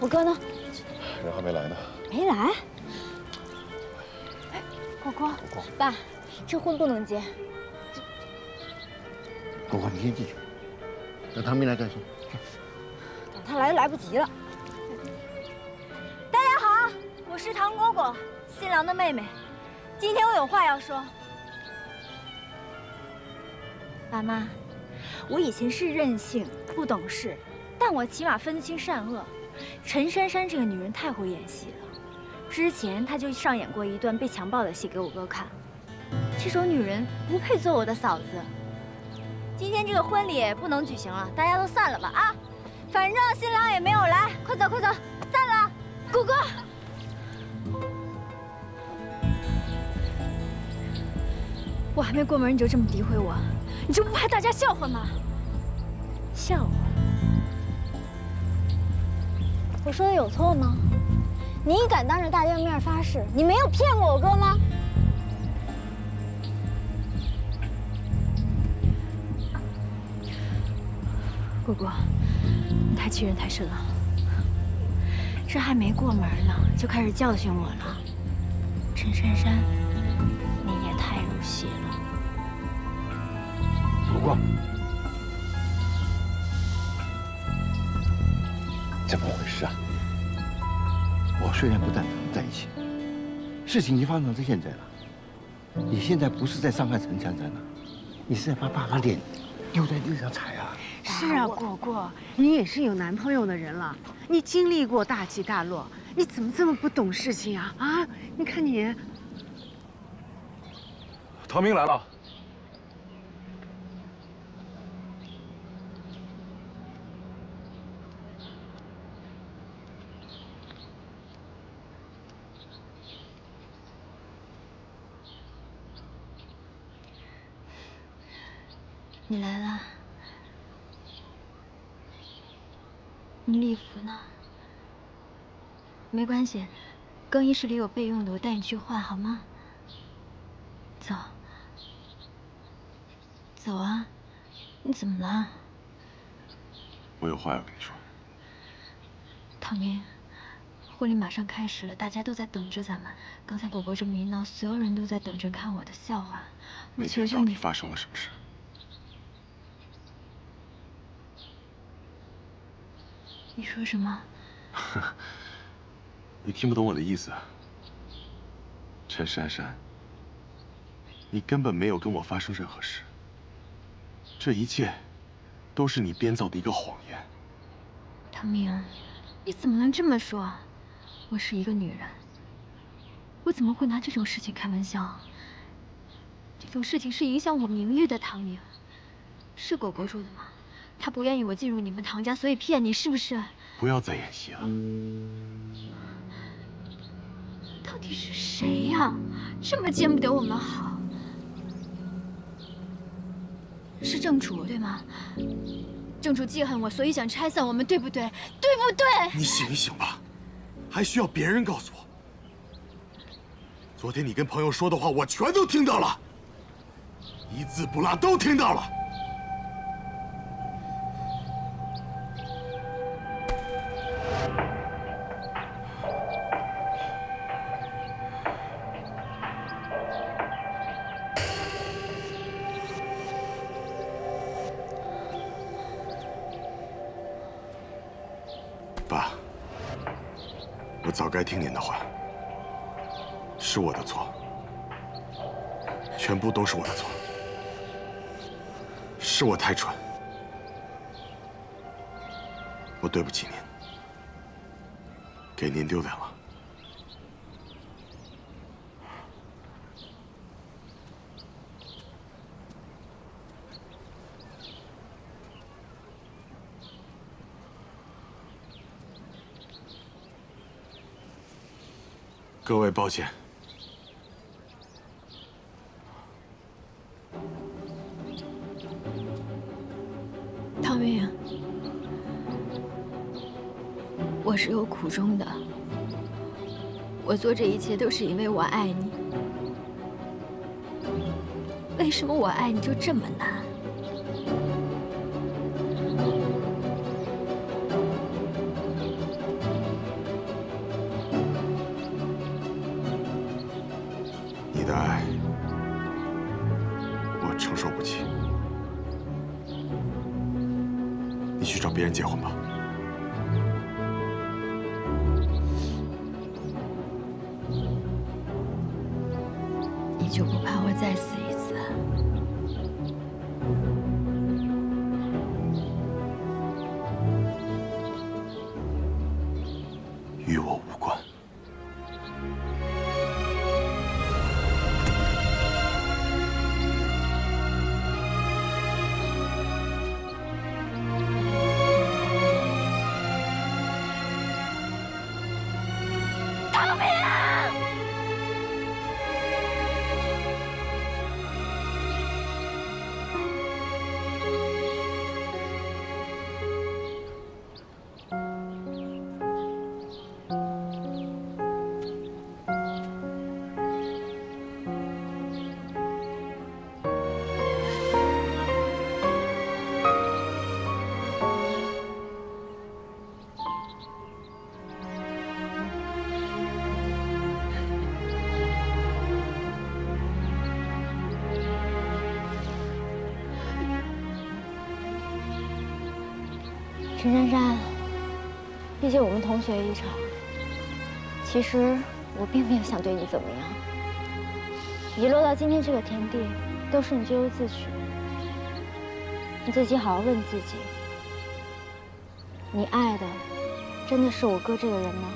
我哥呢？人还没来呢。没来。哎，果果，爸，这婚不能结。果果，你先进去，等唐明来再说。等他来来不及了。大家好，我是唐果果，新郎的妹妹。今天我有话要说。爸妈，我以前是任性不懂事，但我起码分清善恶。陈珊珊这个女人太会演戏了，之前她就上演过一段被强暴的戏给我哥看。这种女人不配做我的嫂子。今天这个婚礼不能举行了，大家都散了吧啊！反正新郎也没有来，快走快走，散了。果果，我还没过门你就这么诋毁我，你就不怕大家笑话吗？笑话？我说的有错吗？你敢当着大家面发誓，你没有骗过我哥吗？果果，你太欺人太甚了。这还没过门呢，就开始教训我了。陈珊珊，你也太入戏了。果果，怎么回事啊？我虽然不赞成在一起，事情已经发生到现在了。你现在不是在伤害陈珊珊了，你是在把爸爸脸丢在地上踩啊！是啊，果果，你也是有男朋友的人了，你经历过大起大落，你怎么这么不懂事情啊？啊，你看你，唐明来了。你来了。你礼服呢？没关系，更衣室里有备用的，我带你去换好吗？走，走啊！你怎么了？我有话要跟你说。唐明，婚礼马上开始了，大家都在等着咱们。刚才果果这么一闹，所有人都在等着看我的笑话。我求求你，到底发生了什么事？你说什么？你听不懂我的意思啊，陈珊珊，你根本没有跟我发生任何事，这一切都是你编造的一个谎言。唐明，你怎么能这么说？我是一个女人，我怎么会拿这种事情开玩笑？这种事情是影响我名誉的，唐明。是果果说的吗？她不愿意我进入你们唐家，所以骗你，是不是？不要再演戏了。到底是谁呀？这么见不得我们好？是正主对吗？正主记恨我，所以想拆散我们，对不对？对不对？你醒一醒吧，还需要别人告诉我？昨天你跟朋友说的话，我全都听到了，一字不落都听到了。爸，我早该听您的话，是我的错，全部都是我的错，是我太蠢，我对不起您，给您丢脸了。各位抱歉。唐明，我是有苦衷的。我做这一切都是因为我爱你。为什么我爱你就这么难？的爱，我承受不起。你去找别人结婚吧。你就不怕我再死一次？与我无关。陈珊珊，毕竟我们同学一场，其实我并没有想对你怎么样。你落到今天这个田地，都是你咎由自取。你自己好好问自己，你爱的真的是我哥这个人吗？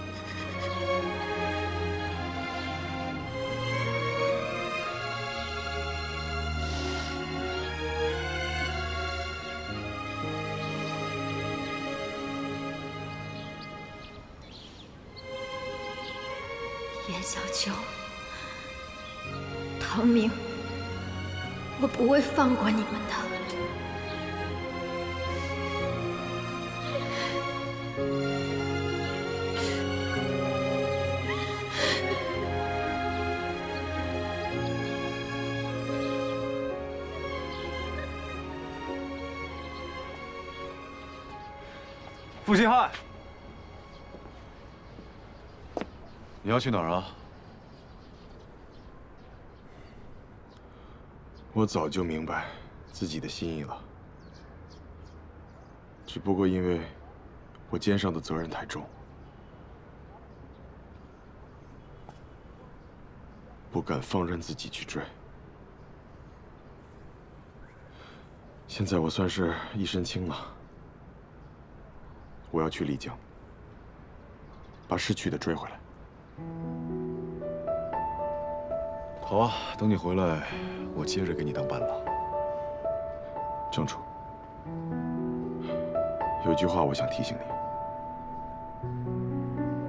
严小秋，唐明，我不会放过你们的。负心汉，你要去哪儿啊？我早就明白自己的心意了，只不过因为我肩上的责任太重，不敢放任自己去追。现在我算是一身轻了，我要去丽江，把失去的追回来。好啊，等你回来，我接着给你当伴郎。郑楚，有句话我想提醒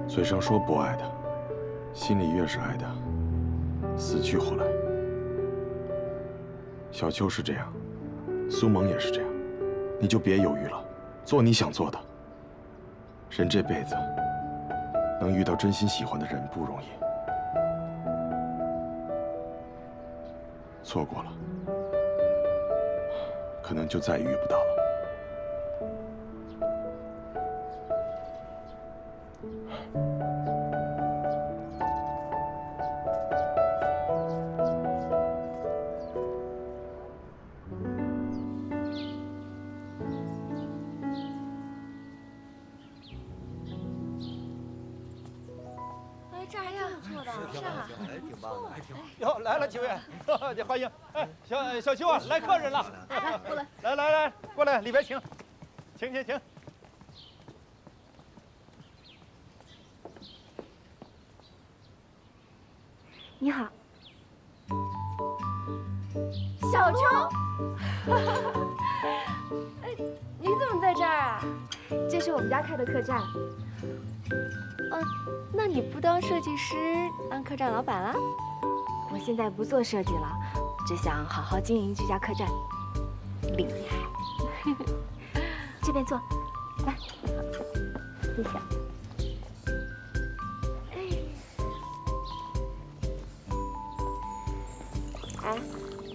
你：嘴上说不爱的，心里越是爱的，死去活来。小秋是这样，苏萌也是这样，你就别犹豫了，做你想做的。人这辈子能遇到真心喜欢的人不容易，错过了，可能就再也遇不到了。这还挺不错的，是啊，哎，挺棒的，还挺好。哟，来了，秋月，欢迎！哎，小秋啊，来客人了，来过来，来，过来，里边请，请。你好，小秋。哎，你怎么在这儿啊？这是我们家开的客栈。那你不当设计师，当客栈老板啦？我现在不做设计了，只想好好经营这家客栈。厉害！这边坐，来，谢谢。哎，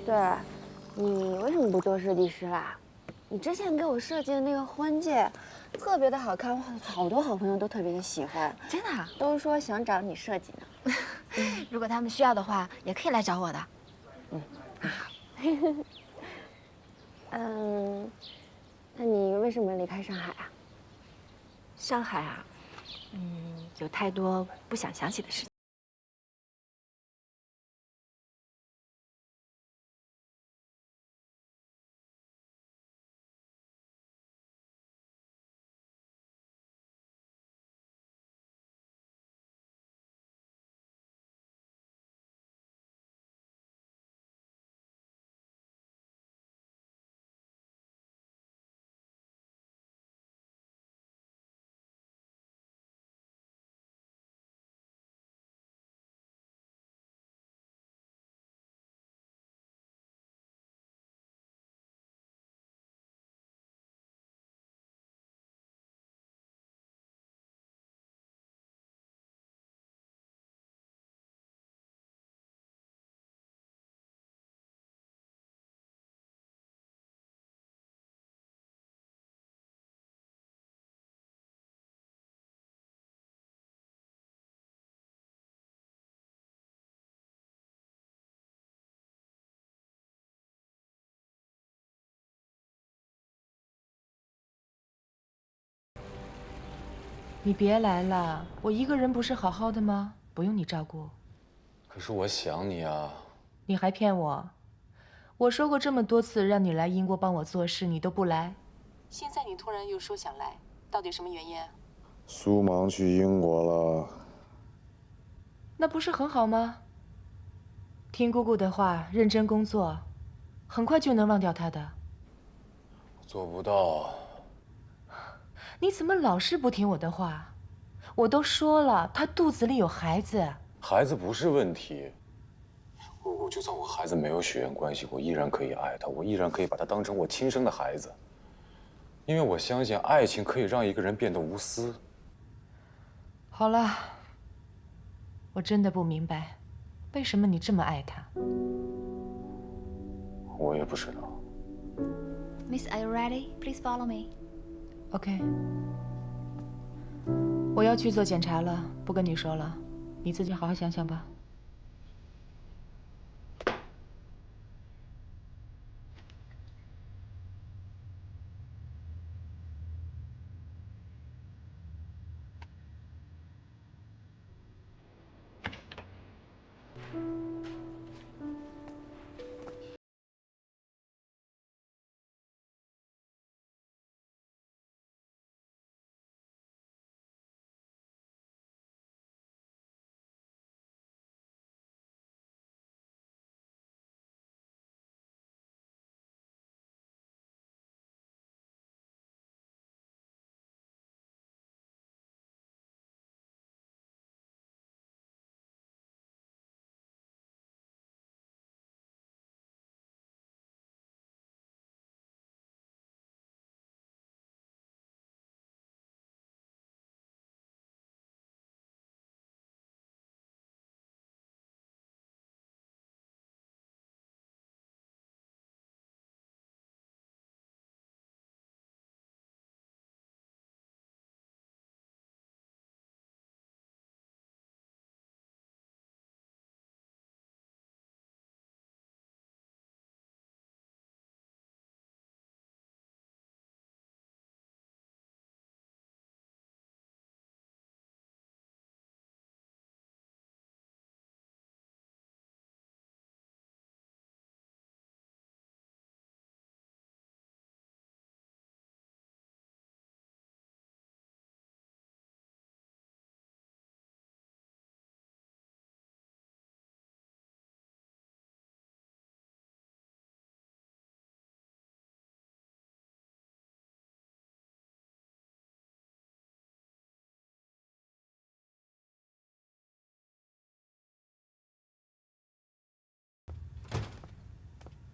对了，你为什么不做设计师啦？你之前给我设计的那个婚戒，特别的好看，好多好朋友都特别的喜欢。真的啊？都说想找你设计呢。如果他们需要的话，也可以来找我的。那你为什么离开上海啊？上海啊，有太多不想想起的事情。你别来了，我一个人不是好好的吗？不用你照顾。可是我想你啊。你还骗我？我说过这么多次让你来英国帮我做事，你都不来。现在你突然又说想来，到底什么原因？苏芒去英国了。那不是很好吗？听姑姑的话，认真工作，很快就能忘掉他的。做不到。你怎么老是不听我的话？我都说了，他肚子里有孩子。孩子不是问题。我就算我和孩子没有血缘关系，我依然可以爱他，我依然可以把他当成我亲生的孩子。因为我相信爱情可以让一个人变得无私。好了，我真的不明白，为什么你这么爱他？我也不知道。Miss, are you ready? Please follow me. OK， 我要去做检查了，不跟你说了，你自己好好想想吧。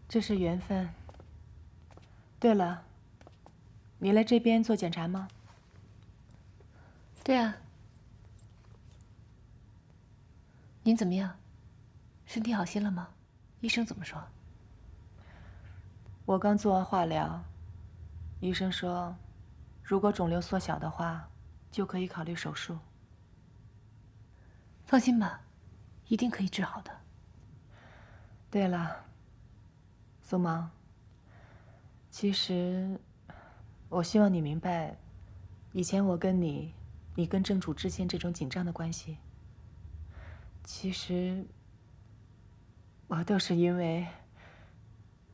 这是缘分。对了，你来这边做检查吗？对啊。您怎么样？身体好些了吗？医生怎么说？我刚做完化疗，医生说，如果肿瘤缩小的话，就可以考虑手术。放心吧，一定可以治好的。对了，苏芒，其实我希望你明白，以前我跟你跟正主之间这种紧张的关系，其实我都是因为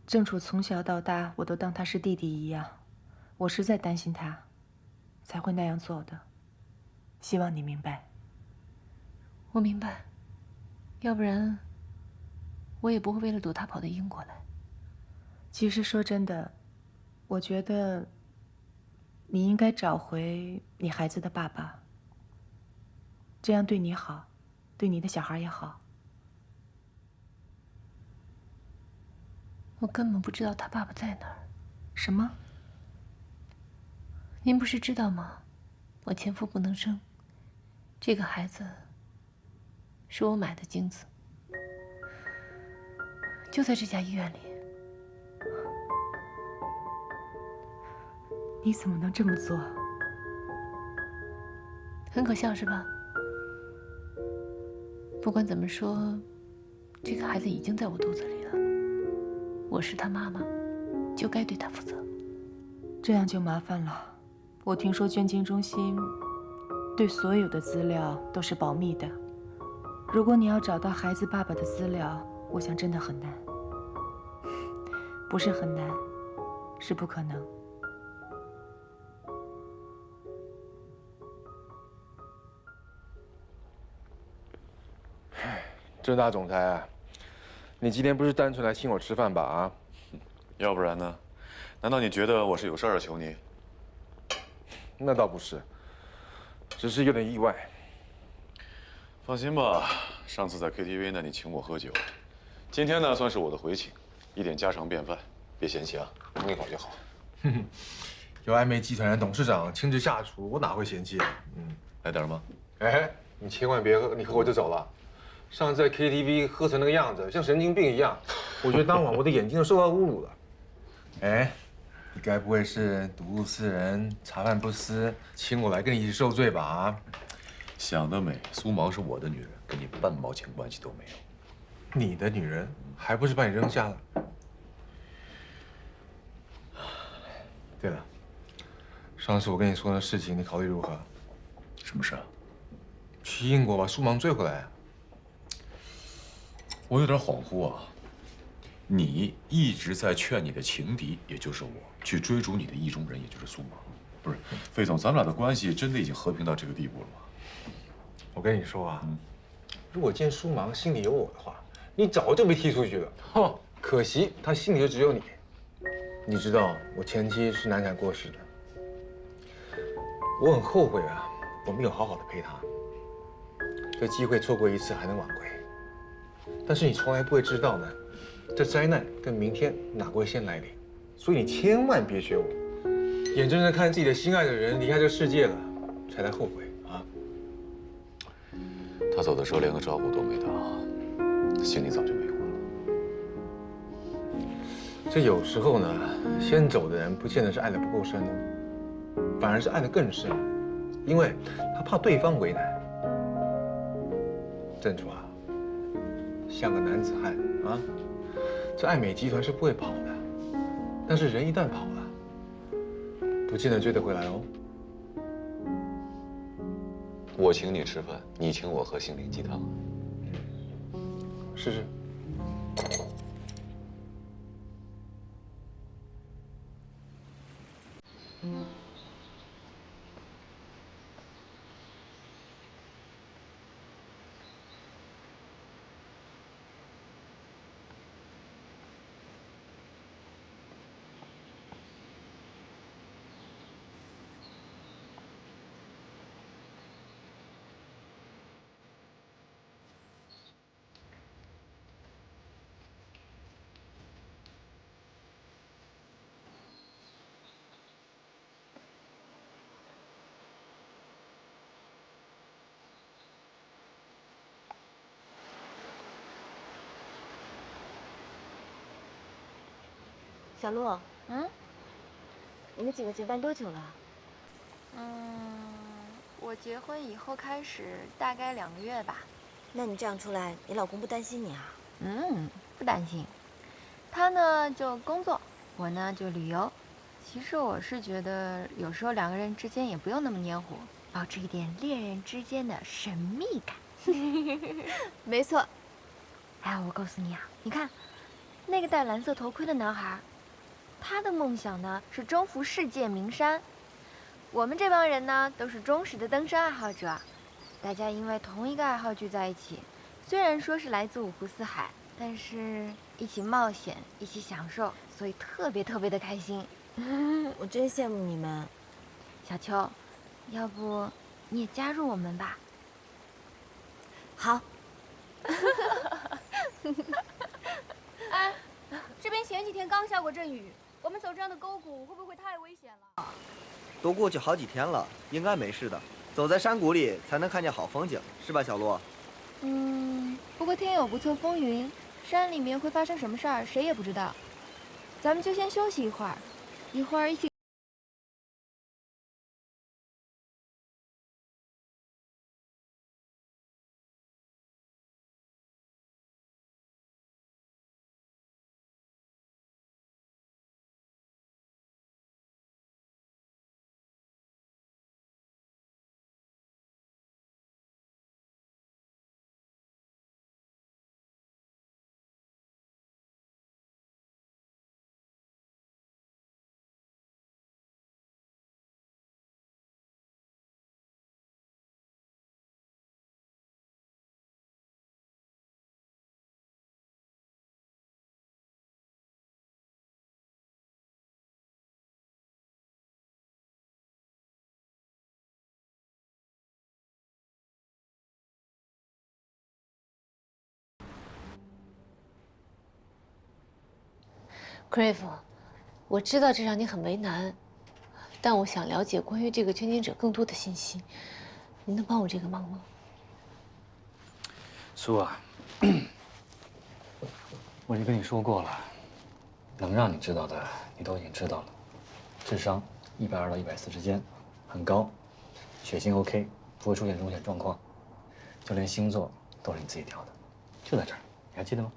正主从小到大我都当他是弟弟一样，我实在担心他，才会那样做的。希望你明白。我明白，要不然我也不会为了躲他跑到英国来。其实说真的，我觉得你应该找回你孩子的爸爸，这样对你好，对你的小孩也好。我根本不知道他爸爸在哪儿。什么？您不是知道吗？我前夫不能生，这个孩子是我买的精子，就在这家医院里。你怎么能这么做？很可笑是吧？不管怎么说，这个孩子已经在我肚子里了，我是他妈妈，就该对他负责。这样就麻烦了。我听说捐精中心对所有的资料都是保密的，如果你要找到孩子爸爸的资料，我想真的很难。不是很难，是不可能。郑大总裁啊，你今天不是单纯来请我吃饭吧？啊，要不然呢？难道你觉得我是有事儿求你？那倒不是，只是有点意外。放心吧，上次在 KTV 呢，你请我喝酒，今天呢算是我的回请，一点家常便饭，别嫌弃啊，弄好就好。哼哼，有爱美集团的董事长亲自下厨，我哪会嫌弃啊？来点吗？哎，你千万别喝，你喝我就走了。上次在 KTV 喝成那个样子，像神经病一样，我觉得当晚我的眼睛都受到侮辱了。哎，你该不会是睹物思人，茶饭不思，请我来跟你一起受罪吧？啊，想得美，苏芒是我的女人，跟你半毛钱关系都没有。你的女人，还不是把你扔下了？对了，上次我跟你说的事情，你考虑如何？什么事啊？去英国把苏芒追回来。我有点恍惚啊。你一直在劝你的情敌，也就是我，去追逐你的意中人，也就是苏芒。不是，费总，咱们俩的关系真的已经和平到这个地步了吗？我跟你说啊，如果今天苏芒心里有我的话，你早就被踢出去了。哼，可惜他心里就只有你。你知道我前妻是难产过世的，我很后悔啊，我没有好好的陪她。这机会错过一次还能挽回，但是你从来不会知道呢，这灾难跟明天哪个会先来临，所以你千万别学我，眼睁睁看自己的心爱的人离开这个世界了，才来后悔啊。他走的时候连个招呼都没打，心里早就没我了。这有时候呢，先走的人不见得是爱的不够深哦，反而是爱的更深，因为他怕对方为难。郑楚啊，像个男子汉啊，这爱美集团是不会跑的，但是人一旦跑了，不见得追得回来哦。我请你吃饭，你请我喝心灵鸡汤。试试。小洛，你们几个结伴多久了？我结婚以后开始大概2个月吧。那你这样出来，你老公不担心你啊？不担心。他呢就工作，我呢就旅游。其实我是觉得，有时候2个人之间也不用那么黏糊，保持一点恋人之间的神秘感。没错。哎，我告诉你啊，你看，那个戴蓝色头盔的男孩，他的梦想呢是征服世界名山。我们这帮人呢都是忠实的登山爱好者，大家因为同一个爱好聚在一起，虽然说是来自五湖四海，但是一起冒险，一起享受，所以特别的开心。我真羡慕你们。小秋，要不你也加入我们吧？好。哎，这边前几天刚下过阵雨，我们走这样的沟谷会不会太危险了？都过去好几天了，应该没事的。走在山谷里才能看见好风景，是吧，小洛？不过天有不测风云，山里面会发生什么事儿，谁也不知道。咱们就先休息一会儿，一会儿一起。Crave， 我知道这让你很为难，但我想了解关于这个捐精者更多的信息，你能帮我这个忙吗？苏啊，我已经跟你说过了，能让你知道的你都已经知道了。智商120到140之间，很高，血型 OK， 不会出现溶血状况，就连星座都是你自己挑的，就在这儿，你还记得吗？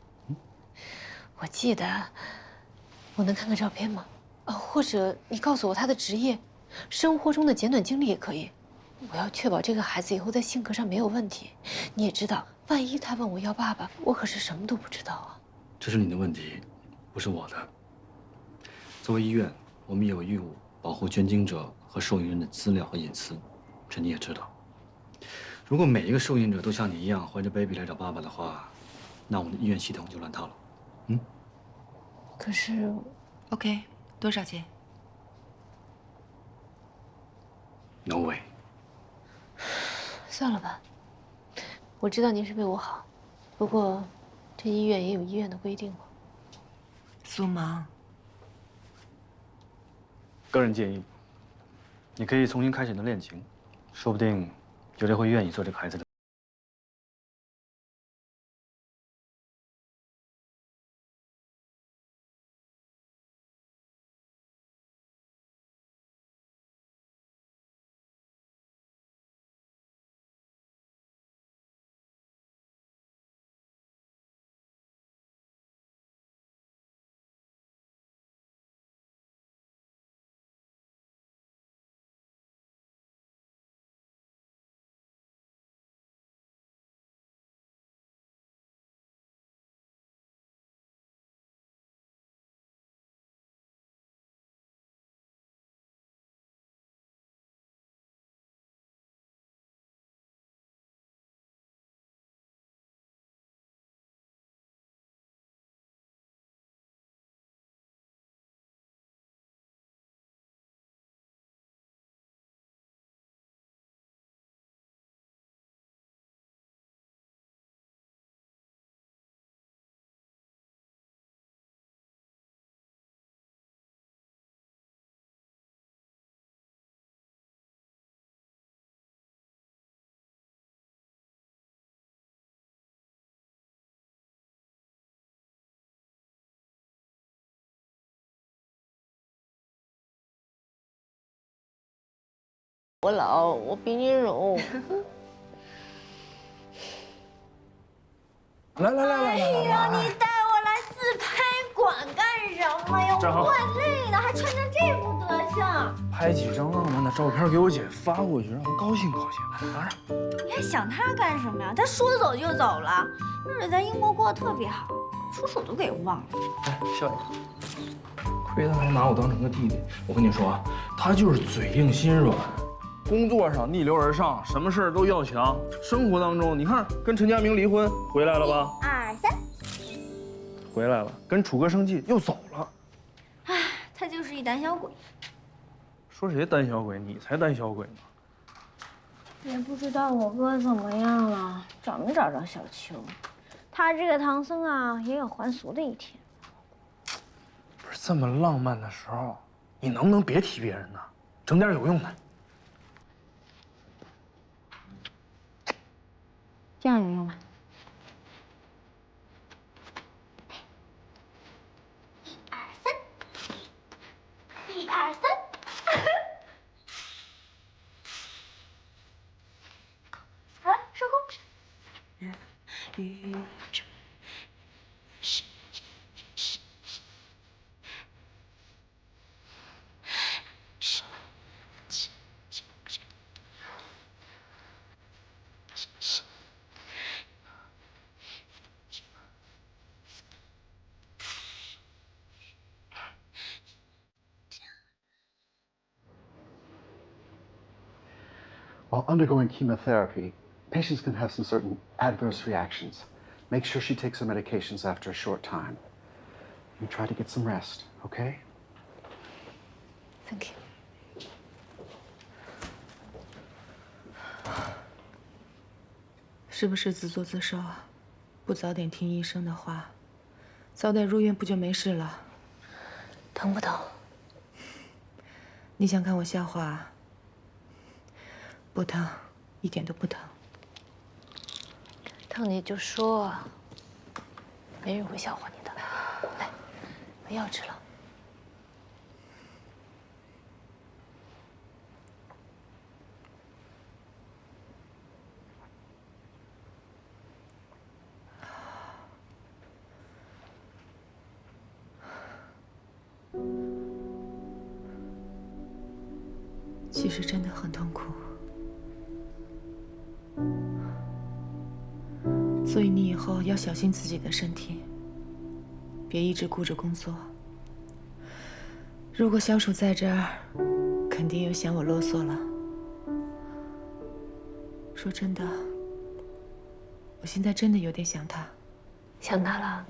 我记得。我能看看照片吗？或者你告诉我他的职业，生活中的简短经历也可以。我要确保这个孩子以后在性格上没有问题。你也知道，万一他问我要爸爸，我可是什么都不知道啊。这是你的问题，不是我的。作为医院，我们也有义务保护捐精者和受孕人的资料和隐私，这你也知道。如果每一个受孕者都像你一样怀着 baby 来找爸爸的话，那我们的医院系统就乱套了。可是 ，OK， 多少钱 ？No way。算了吧，我知道您是为我好，不过这医院也有医院的规定嘛。苏芒，个人建议，你可以重新开始你的恋情，说不定有人会愿意做这个孩子的。我老，我比你柔。来来来来来。哎呀，你带我来自拍馆干什么呀？站好我怪累的，还穿成这副德相。拍几张浪漫的照片给我姐发过去，让她高兴高兴。拿着。你还想他干什么呀？他说走就走了，日子在英国过得特别好，出手都给忘了。哎，笑一个。亏他还拿我当成个弟弟。我跟你说啊，他就是嘴硬心软，工作上逆流而上，什么事儿都要强。生活当中，你看跟陈家明离婚回来了吧1、2、3，回来了，跟楚哥生气又走了。唉，他就是一胆小鬼。说谁胆小鬼？你才胆小鬼呢！也不知道我哥怎么样了，找没找着小秋？他这个唐僧啊，也有还俗的一天。不是这么浪漫的时候，你能不能别提别人呢？整点有用的。这样有用吗？1、2、3，1、2、3。好了，收工。While undergoing chemotherapy, patients can have some certain adverse reactions. Make sure she takes her medications after a short time. And try to get some rest, okay? Thank you. 是不是自作自受啊？不早点听医生的话，早点入院不就没事了？疼不疼？你想看我笑话啊？不疼，一点都不疼。疼你就说，没人会笑话你的。来，把药吃了。其实真的很痛苦。所以你以后要小心自己的身体，别一直顾着工作。如果小楚在这儿，肯定又嫌我啰嗦了。说真的，我现在真的有点想他。想他了？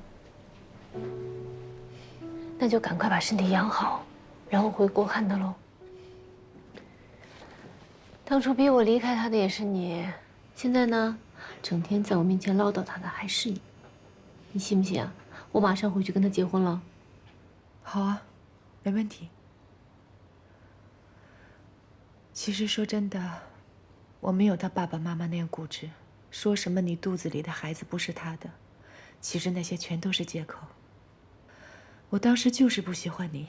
那就赶快把身体养好，然后回国看他喽。当初逼我离开他的也是你，现在呢？整天在我面前唠叨他的还是你，你信不信啊？我马上回去跟他结婚了。好啊，没问题。其实说真的，我没有他爸爸妈妈那样固执，说什么你肚子里的孩子不是他的，其实那些全都是借口。我当时就是不喜欢你，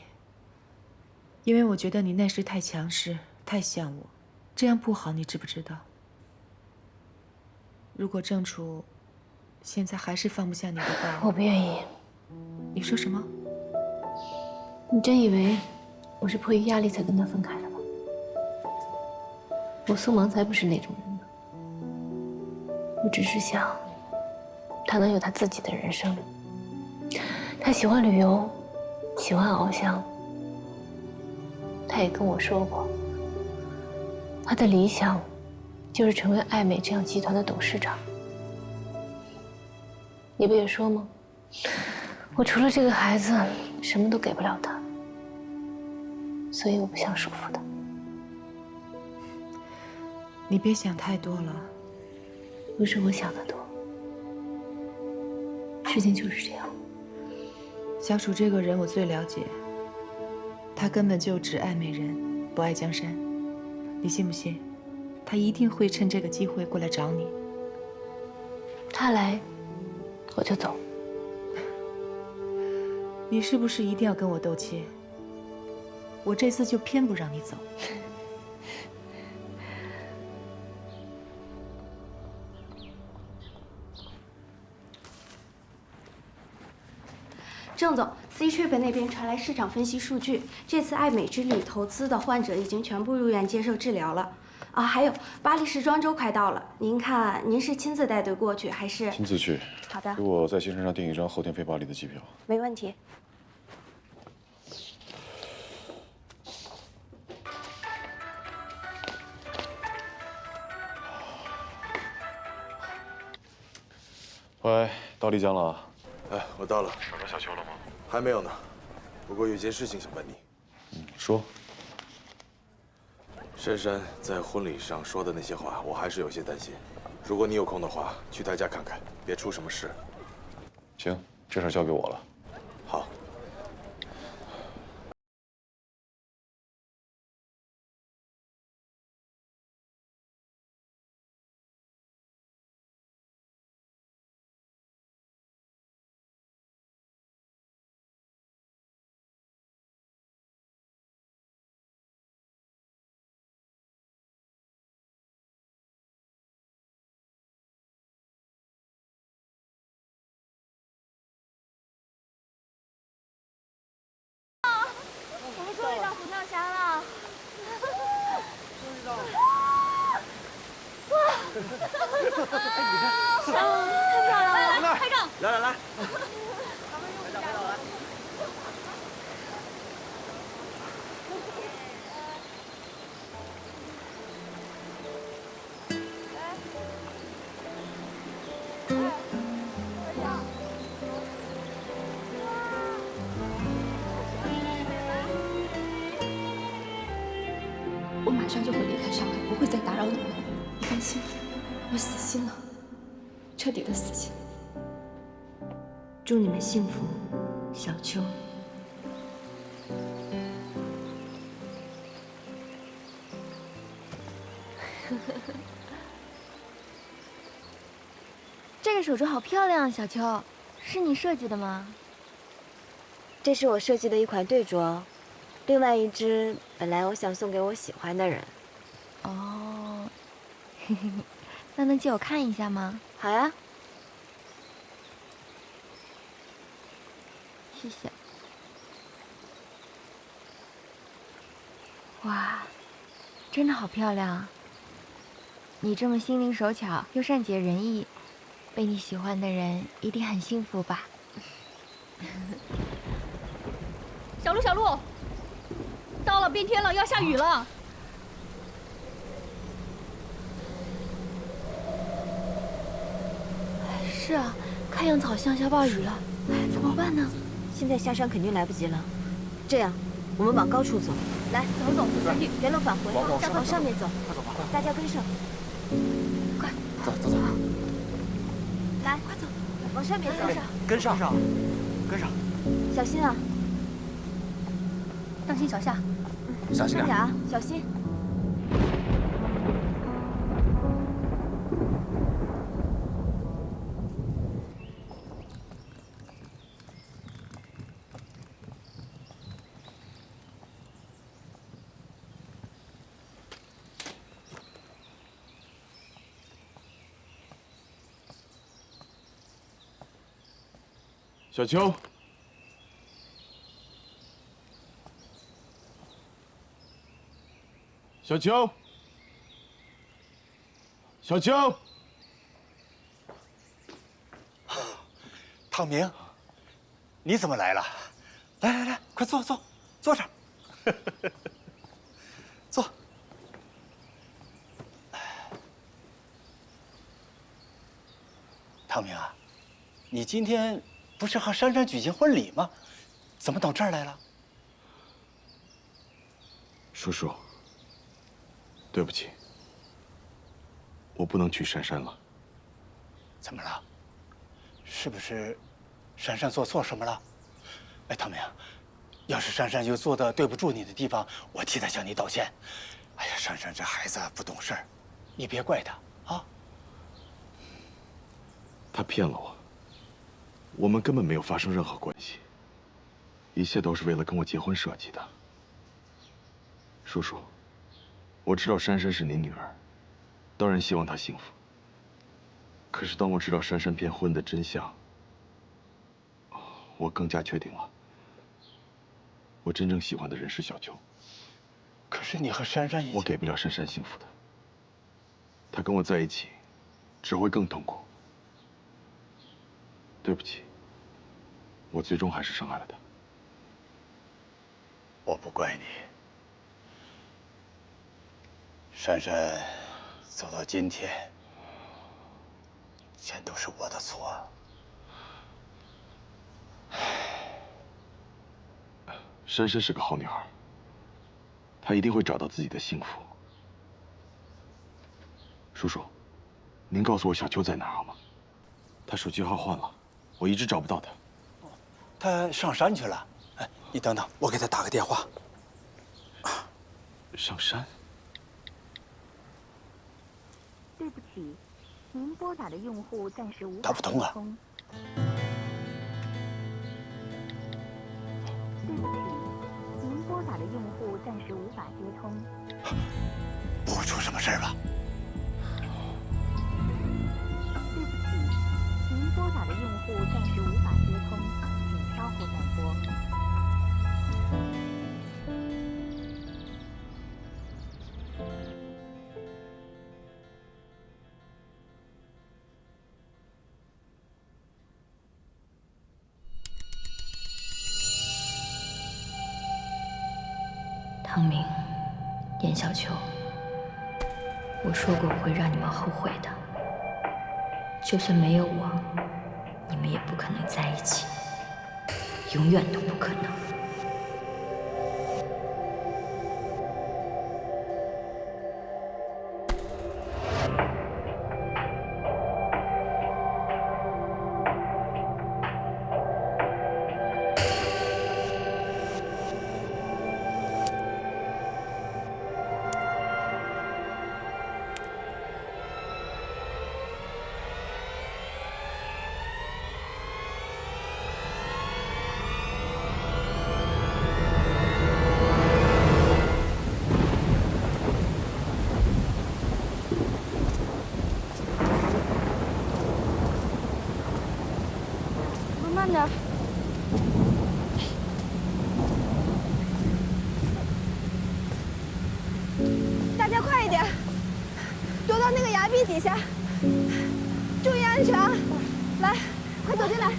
因为我觉得你那时太强势，太像我，这样不好，你知不知道？如果郑楚现在还是放不下你的话，我不愿意。你说什么？你真以为我是迫于压力才跟他分开的吗？我宋芒才不是那种人呢。我只是想，他能有他自己的人生。他喜欢旅游，喜欢翱翔。他也跟我说过，他的理想就是成为爱美这样集团的董事长。你不也说吗？我除了这个孩子，什么都给不了他，所以我不想束缚他。你别想太多了。不是我想的多，事情就是这样。小楚这个人我最了解，他根本就只爱美人，不爱江山。你信不信？他一定会趁这个机会过来找你。他来，我就走。你是不是一定要跟我斗气？我这次就偏不让你走。郑总 ，C-Trip 那边传来市场分析数据，这次爱美之旅投资的患者已经全部入院接受治疗了。啊，还有巴黎时装周快到了，您看您是亲自带队过去还是？亲自去。好的，给我在行程上订一张后天飞巴黎的机票。没问题。喂，到丽江了啊。哎，我到了。找到小秋了吗？还没有呢，不过有件事情想问你。说。珊珊在婚礼上说的那些话，我还是有些担心。如果你有空的话，去她家看看，别出什么事。行，这事儿交给我了。好。我们终于到虎跳峡了！终于到了！哇！太漂亮了！拍照！来来来！我马上就会离开上海，不会再打扰你们。你放心，我死心了，彻底的死心。祝你们幸福，小秋。这个手镯好漂亮啊，小秋，是你设计的吗？这是我设计的一款对镯，另外一只本来我想送给我喜欢的人。哦，那能借我看一下吗？好呀。谢谢。哇，真的好漂亮啊！你这么心灵手巧又善解人意，被你喜欢的人一定很幸福吧？小鹿，小鹿，糟了，变天了，要下雨了。是啊，看样子好像下暴雨了，哎，怎么办呢？现在下山肯定来不及了。这样，我们往高处走。来，走走，小玉，原路返回，往上面走。快走吧，快！大家跟上。快，走走走。来，快走，往上面走。跟上，跟上。小心啊！当心脚下。小心点啊，小心。小秋，小秋，小秋，汤明，你怎么来了？来来来，快坐坐，坐这儿，坐。汤明啊，你今天不是和珊珊举行婚礼吗？怎么到这儿来了？叔叔，对不起，我不能娶珊珊了。怎么了？是不是珊珊做错什么了？哎，汤明，要是珊珊有做的对不住你的地方，我替她向你道歉。哎呀，珊珊这孩子不懂事儿，你别怪她啊。他骗了我，我们根本没有发生任何关系，一切都是为了跟我结婚设计的。叔叔，我知道珊珊是您女儿，当然希望她幸福。可是当我知道珊珊骗婚的真相，我更加确定了，我真正喜欢的人是小秋。可是你和珊珊，我给不了珊珊幸福的。她跟我在一起，只会更痛苦。对不起，我最终还是伤害了她。我不怪你。珊珊走到今天，全都是我的错。珊珊是个好女孩，她一定会找到自己的幸福。叔叔，您告诉我小秋在哪儿好吗？她手机号换了，我一直找不到她。她上山去了。哎，你等等，我给她打个电话。上山？对不起，您拨打的用户暂时无法打不通啊。对不起，您拨打的用户暂时无法接通。不会出什么事儿吧？对不起，您拨打的用户暂时无法接通，请稍后再拨。汤明，严小秋，我说过我会让你们后悔的。就算没有我，你们也不可能在一起，永远都不可能。慢点。大家快一点，躲到那个崖壁底下，注意安全啊！来，快走进来，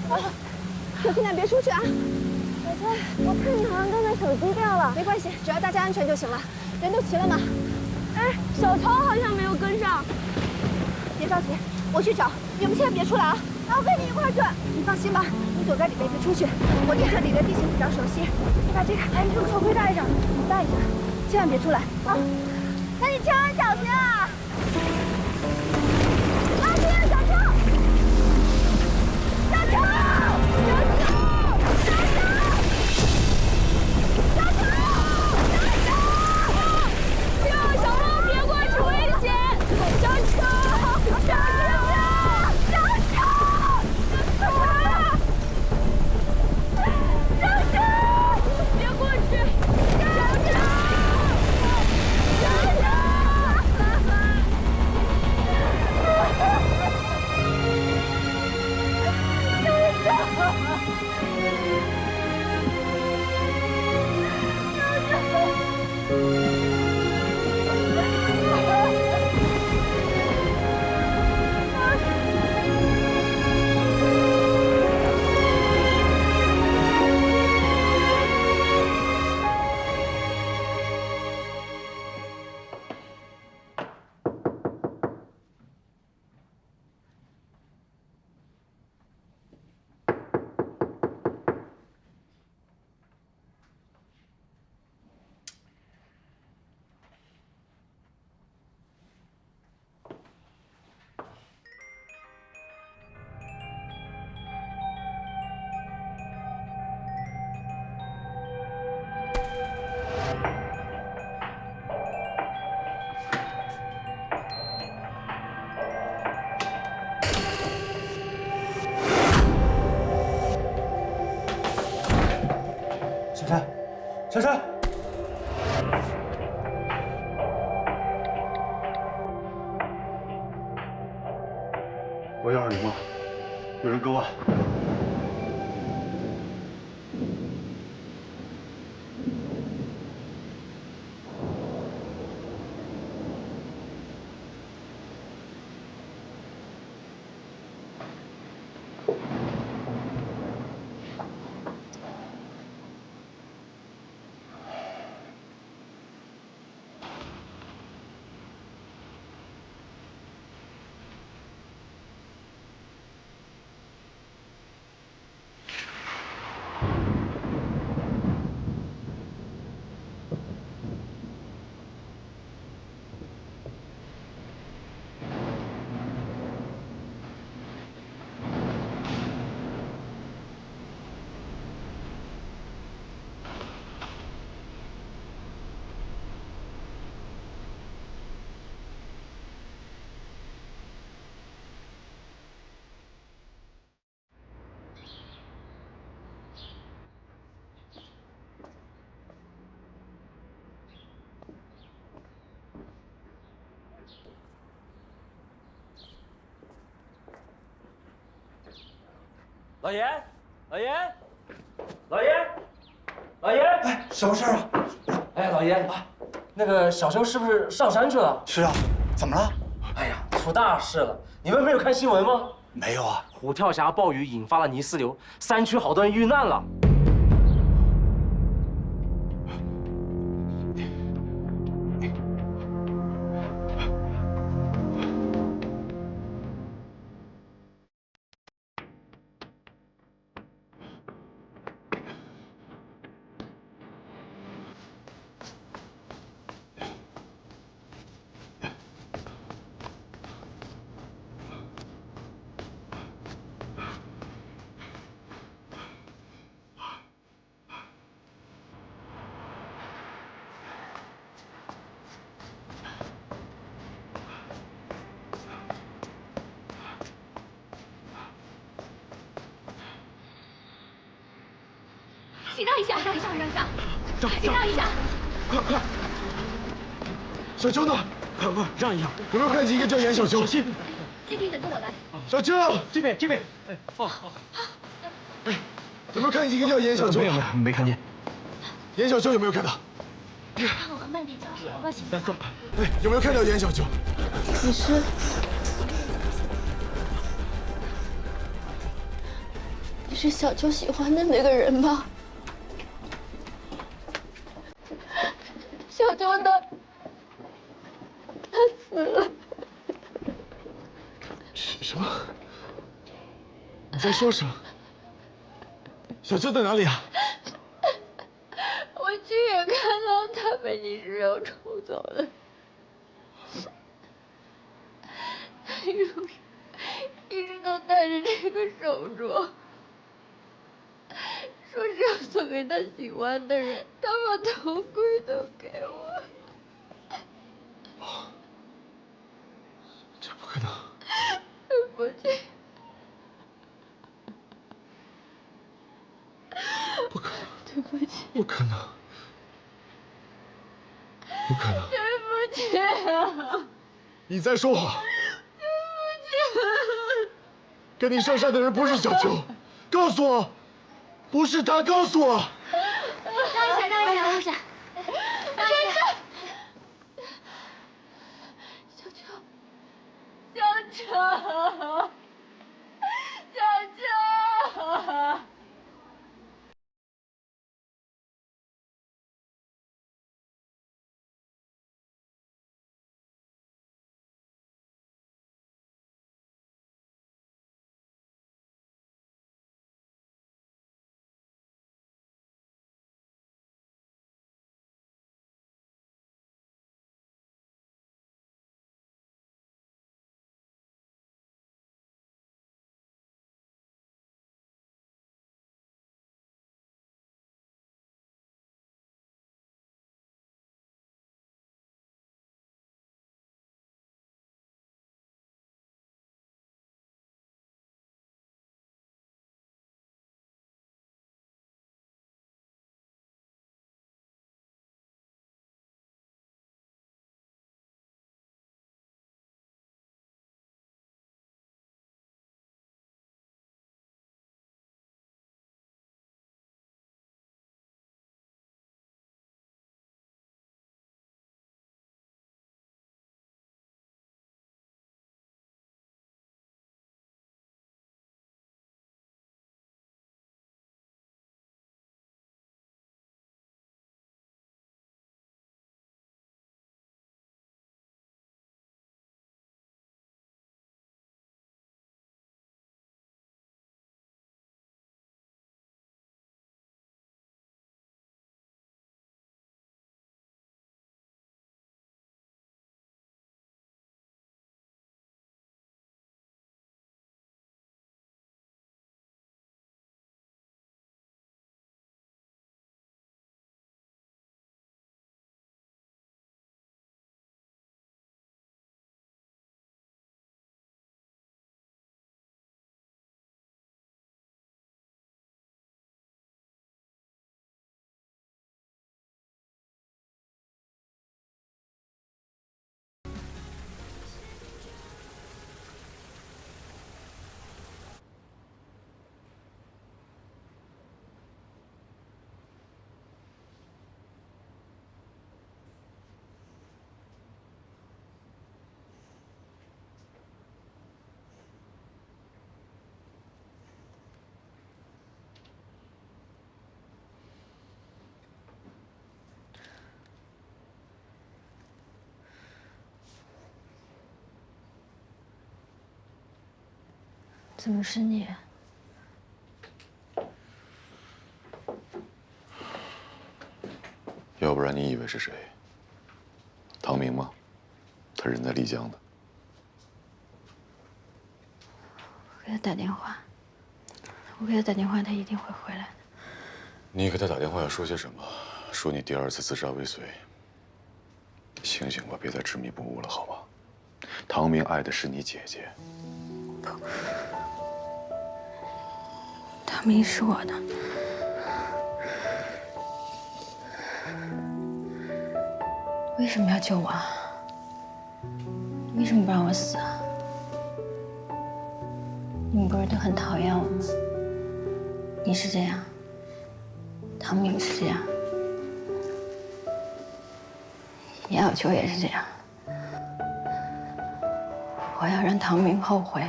小心点，别出去啊！小翠，我看你好像刚才手机掉了，没关系，只要大家安全就行了。人都齐了吗？哎，小超好像没有跟上。别着急，我去找，你们千万别出来啊！然后跟你一块儿去。你放心吧，你躲在里面别出去。我对这里的地形比较熟悉，你把这个安全头盔戴上，你戴着，千万别出来啊！那你千万小心啊！拉住呀，小超！小超！小超！小超！小超！别过去，危险！小超！小超！别过去！小超！珊珊，珊珊，我120吗？有人跟我。老严，老严，老严，老严！哎，什么事啊？哎，老严，那个小周是不是上山去了？是啊，怎么了？哎呀，出大事了！你们没有看新闻吗？没有啊。虎跳峡暴雨引发了泥石流，山区好多人遇难了。请让一下，让一下，让一下，请让一下。快！小秋呢？快，让一下！有没有看见一个叫严小秋？小心！静静的，跟我来。小秋，这边。哎，好。哎，有没有看见一个叫严小秋？没看见。严小秋有没有看到？让我慢点走，抱歉。走。哎，有没有看到严小秋？你是小秋喜欢的那个人吗？小秋呢？他死了。什么？你在说什么？小秋在哪里啊？我亲眼看到他被泥石流冲走了。他一路上一直都戴着这个手镯。说是要送给他喜欢的人，他把头盔都给我。这不可能！对不起。不可能！对不起。不可能！不可能！对不起啊！你在说谎！对不起！跟你上山的人不是小秋，告诉我，不是他，告诉我。让一下，让一下，让一下，让一下。小秋，小秋，小秋。怎么是你？要不然你以为是谁？唐明吗？他人在丽江的。我给他打电话，他一定会回来的。你给他打电话要说些什么？说你第2次自杀未遂。醒醒吧，别再执迷不悟了，好吗？唐明爱的是你姐姐。不，唐明是我的。为什么要救我啊？为什么不让我死啊？你们不是都很讨厌我吗？你是这样，唐明是这样，严小秋也是这样。我要让唐明后悔，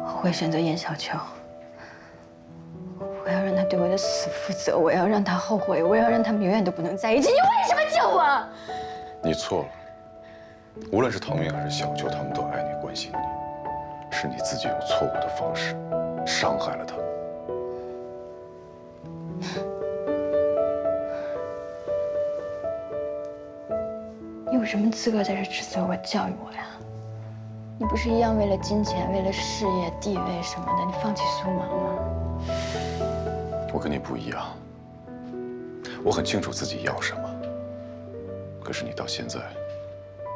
后悔选择严小秋。我要让他对我的死负责，我要让他后悔，我要让他们永远都不能在一起。你为什么救我？你错了。无论是唐明还是小秋，他们都爱你、关心你，是你自己用错误的方式伤害了他。你有什么资格在这指责我、教育我呀？你不是一样为了金钱、为了事业、地位什么的，你放弃苏芒吗？我跟你不一样，我很清楚自己要什么，可是你到现在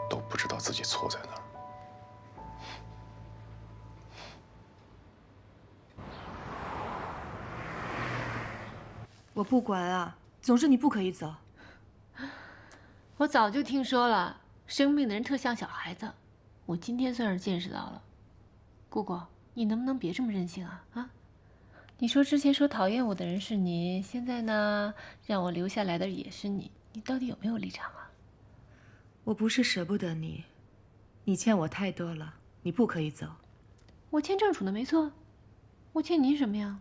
都不知道自己错在哪儿。我不管啊，总之你不可以走。我早就听说了，生病的人特像小孩子，我今天算是见识到了。姑姑，你能不能别这么任性啊？啊！你说之前说讨厌我的人是你，现在呢让我留下来的也是你，你到底有没有立场啊？我不是舍不得你，你欠我太多了，你不可以走。我欠郑楚的没错，我欠你什么呀？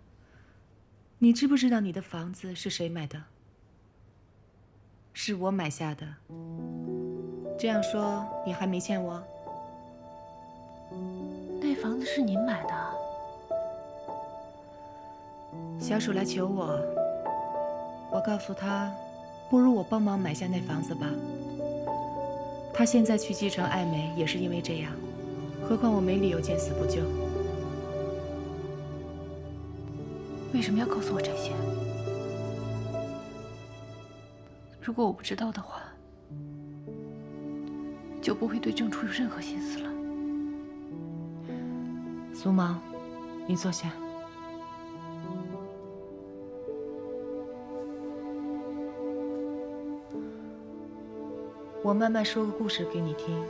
你知不知道你的房子是谁买的？是我买下的。这样说你还没欠我？那房子是您买的？小鼠来求我，我告诉他，不如我帮忙买下那房子吧。他现在去继承爱美也是因为这样，何况我没理由见死不救。为什么要告诉我这些？如果我不知道的话，就不会对郑楚有任何心思了。苏芒，你坐下。我慢慢说个故事给你听，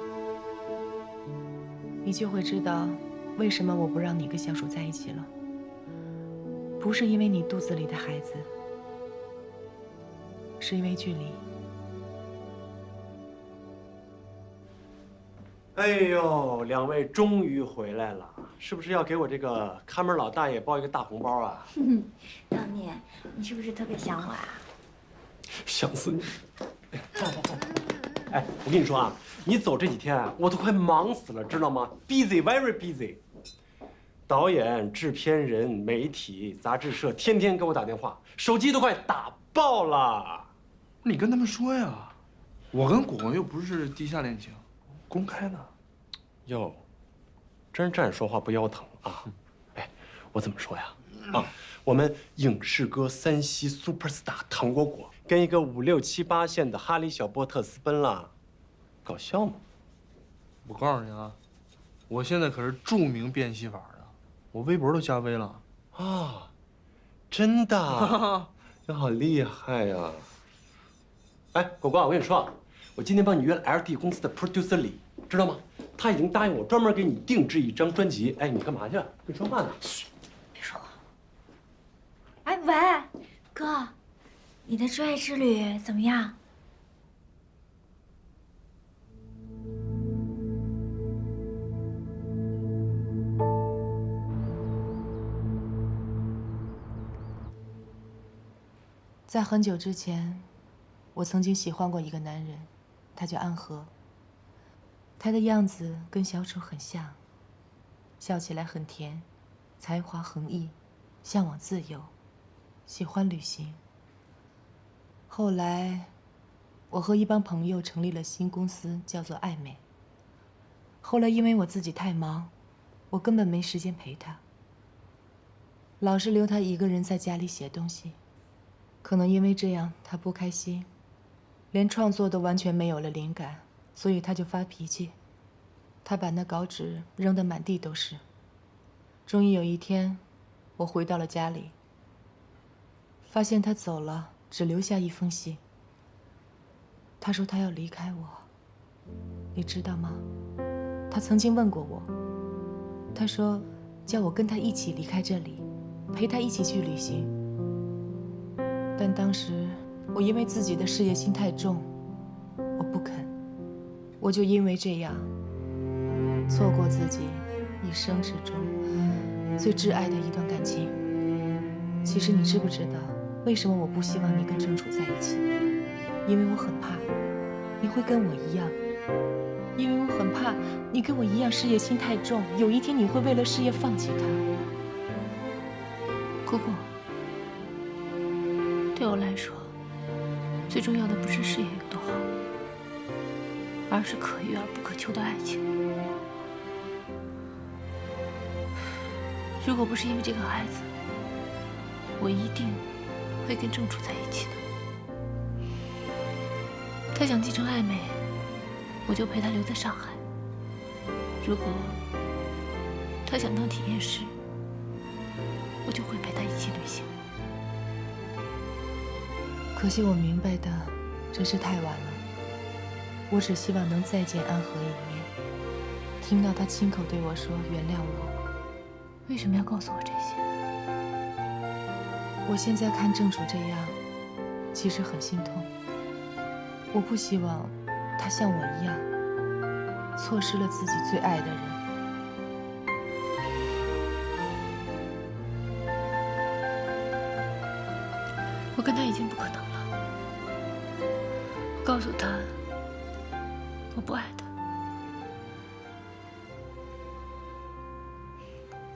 你就会知道为什么我不让你跟小鼠在一起了。不是因为你肚子里的孩子，是因为距离。哎呦，两位终于回来了，是不是要给我这个看门老大爷包一个大红包啊？当年，你是不是特别想我啊？想死你！哎，我跟你说啊，你走这几天啊，我都快忙死了，知道吗 ？Busy, very busy。导演、制片人、媒体、杂志社天天给我打电话，手机都快打爆了。你跟他们说呀，我跟果果又不是地下恋情，公开的。哟，真站着说话不腰疼啊！哎，我怎么说呀？啊，我们影视歌3栖 superstar 唐果果跟一个5、6、7、8线的哈利小波特私奔了，搞笑吗？我告诉你啊，我现在可是著名变戏法的，我微博都加微了。啊，真的？你好厉害呀！哎，果果，我跟你说啊，我今天帮你约了 LD 公司的 producer 李，知道吗？他已经答应我专门给你定制一张专辑。哎，你干嘛去？跟你说话呢。嘘，别说话。哎，喂，哥，你的追爱之旅怎么样？在很久之前，我曾经喜欢过一个男人，他叫安和。他的样子跟小楚很像，笑起来很甜，才华横溢，向往自由，喜欢旅行。后来，我和一帮朋友成立了新公司，叫做爱美。后来因为我自己太忙，我根本没时间陪她，老是留她一个人在家里写东西。可能因为这样，她不开心，连创作都完全没有了灵感，所以她就发脾气。她把那稿纸扔得满地都是。终于有一天，我回到了家里，发现她走了，只留下一封信。她说她要离开我，你知道吗？她曾经问过我，她说叫我跟她一起离开这里，陪她一起去旅行。但当时我因为自己的事业心太重，我不肯，我就因为这样错过自己一生之中最挚爱的一段感情。其实你知不知道，为什么我不希望你跟郑楚在一起？因为我很怕你会跟我一样，因为我很怕你跟我一样事业心太重，有一天你会为了事业放弃他。姑姑，对我来说，最重要的不是事业有多好，而是可遇而不可求的爱情。如果不是因为这个孩子，我一定会跟郑楚在一起的。他想继承爱美，我就陪他留在上海；如果他想当体验师，我就会陪他一起旅行。可惜我明白的真是太晚了。我只希望能再见安和一面，听到他亲口对我说原谅我。为什么要告诉我这些？我现在看郑楚这样，其实很心痛。我不希望他像我一样，错失了自己最爱的人。我跟他已经不可能了。我告诉他，我不爱他。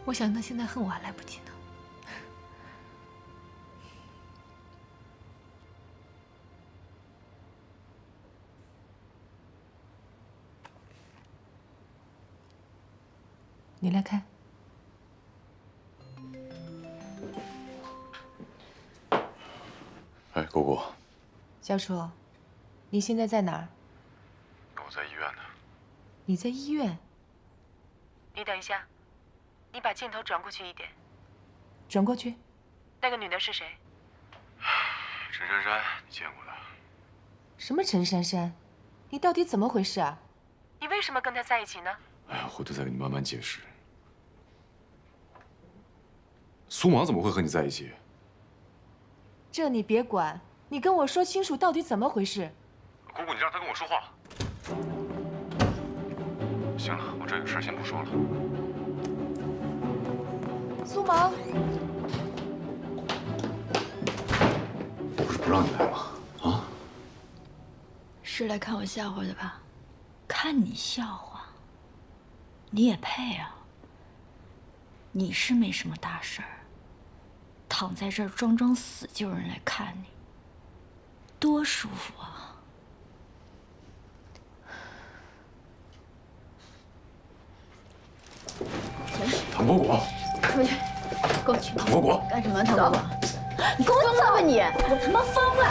我想他现在恨我还来不及呢。你来看。哎，姑姑，小楚，你现在在哪儿？我在医院呢。你在医院？你等一下，你把镜头转过去一点。转过去。那个女的是谁？陈珊珊，你见过的。什么陈珊珊？你到底怎么回事啊？你为什么跟她在一起呢？哎呀，回头再给你慢慢解释。苏芒怎么会和你在一起？这你别管，你跟我说清楚到底怎么回事。姑姑，你让他跟我说话。行了，我这有事先不说了。苏芒，不是不让你来吗？啊？是来看我笑话的吧？看你笑话，你也配啊？你是没什么大事儿，躺在这儿装死就有人来看你，多舒服啊！唐伯果，出去，给我去！唐伯果，干什么？唐伯果，你给我走吧你！我他妈疯了！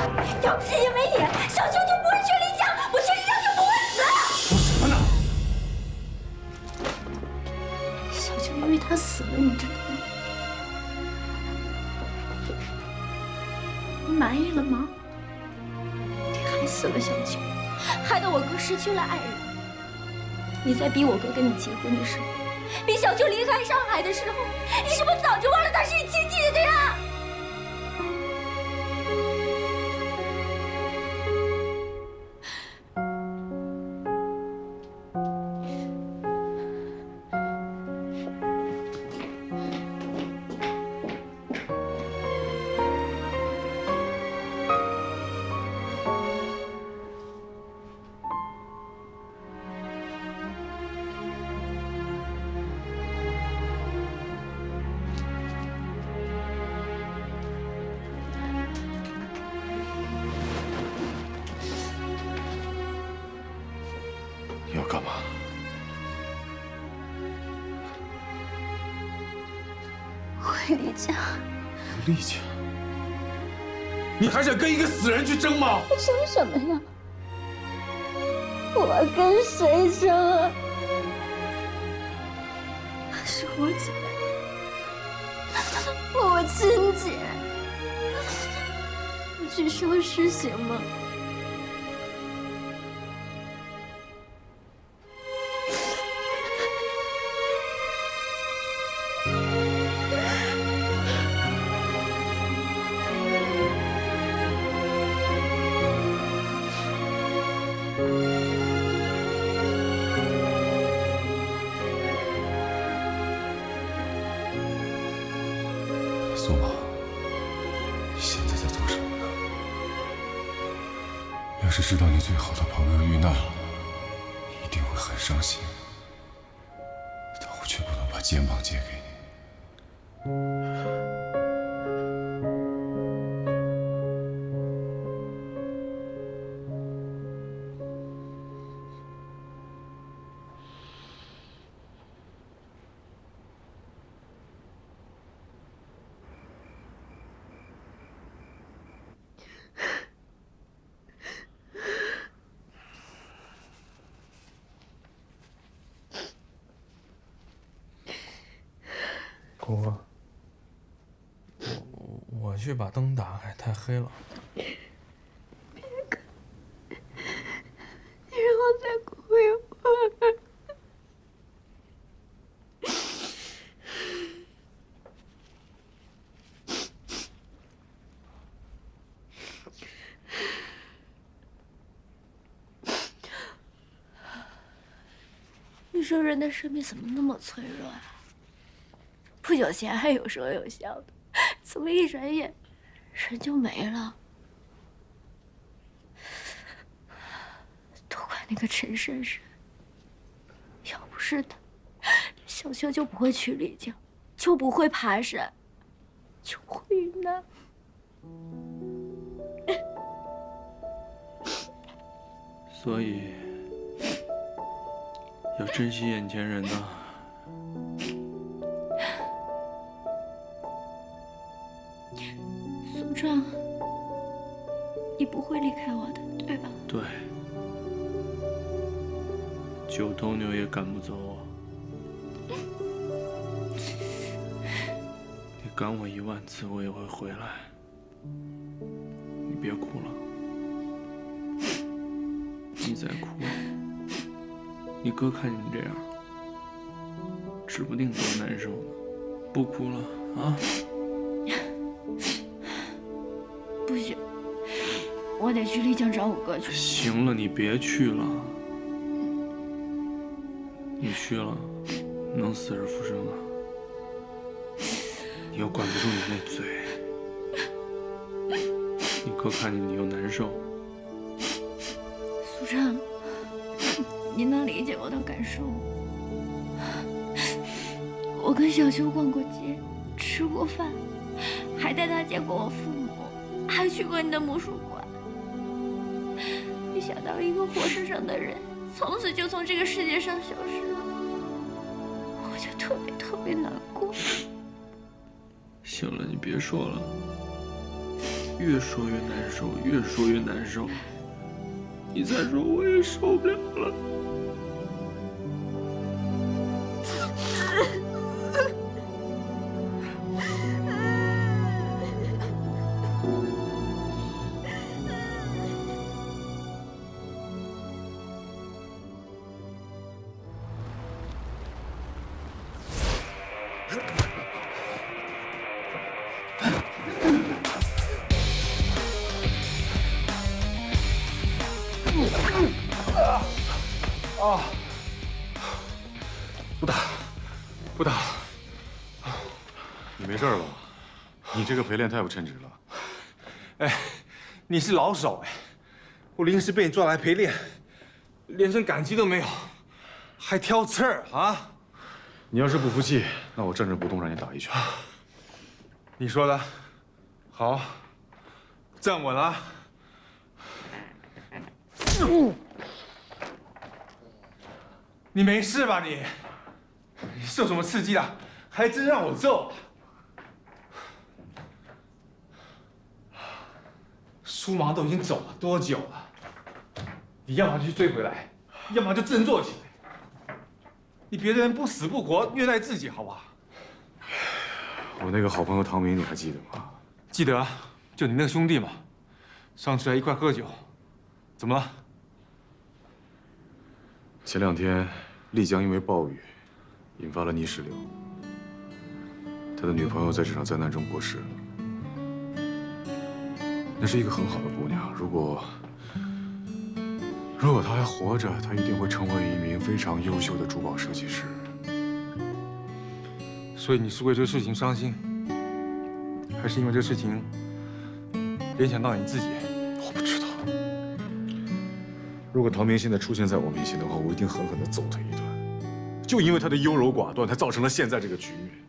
要不是因为你，小秋就不会去丽江，我去丽江就不会死。说什么呢？小秋因为他死了，你知道吗？你满意了吗？你害死了小秋，害得我哥失去了爱人。你在逼我哥跟你结婚的时候，逼小秋离开上海的时候，你是不是早就忘了他是你亲戚的对呀？会离家。有力气？你还想跟一个死人去争吗？我争什么呀？我跟谁争啊？她是我姐，我亲姐。我去收尸行吗？苏妈，你现在在做什么呢？要是知道你最好的朋友遇难了，你一定会很伤心。但我却不能把肩膀借给你。果果，我去把灯打开，太黑了。你让我再哭一会儿。你说人的生命怎么那么脆弱啊？不久前还有说有笑的，怎么一转眼人就没了？都怪那个陈珊珊，要不是她，小秋就不会去丽江，就不会爬山，就不会遇难。所以要珍惜眼前人呐。苏畅，你不会离开我的，对吧？对，九头牛也赶不走我。你赶我10000次，我也会回来。你别哭了，你再哭，你哥看见你这样，指不定多难受呢。不哭了啊！不行，我得去丽江找我哥去。行了，你别去了。你去了，能死而复生啊！你又管不住你那嘴，你哥看见你又难受。苏畅，你能理解我的感受吗？我跟小秋逛过街，吃过饭，还带他见过我父母，还去过你的魔术馆。没想到一个活生生的人，从此就从这个世界上消失了，我就特别难过。行了，你别说了，越说越难受，越说越难受。你再说我也受不了了。不打。你没事吧？你这个陪练太不称职了。哎，你是老手哎，我临时被你抓来陪练，连声感激都没有，还挑刺儿啊！你要是不服气，那我站着不动，让你打一拳。你说的，好，站稳了。你没事吧你？你受什么刺激了？还真让我揍。苏芒都已经走了多久了？你要么就去追回来，要么就振作起来。你别的人不死不活，虐待自己，好不好？我那个好朋友唐明，你还记得吗？记得啊，就你那个兄弟嘛，上次还一块喝酒，怎么了？前2天，丽江因为暴雨，引发了泥石流。他的女朋友在这场灾难中过世了。那是一个很好的姑娘，如果她还活着，她一定会成为一名非常优秀的珠宝设计师。所以你是为这个事情伤心，还是因为这个事情联想到你自己？我不知道。如果唐明现在出现在我面前的话，我一定狠狠地揍他一顿。就因为他的优柔寡断，才造成了现在这个局面。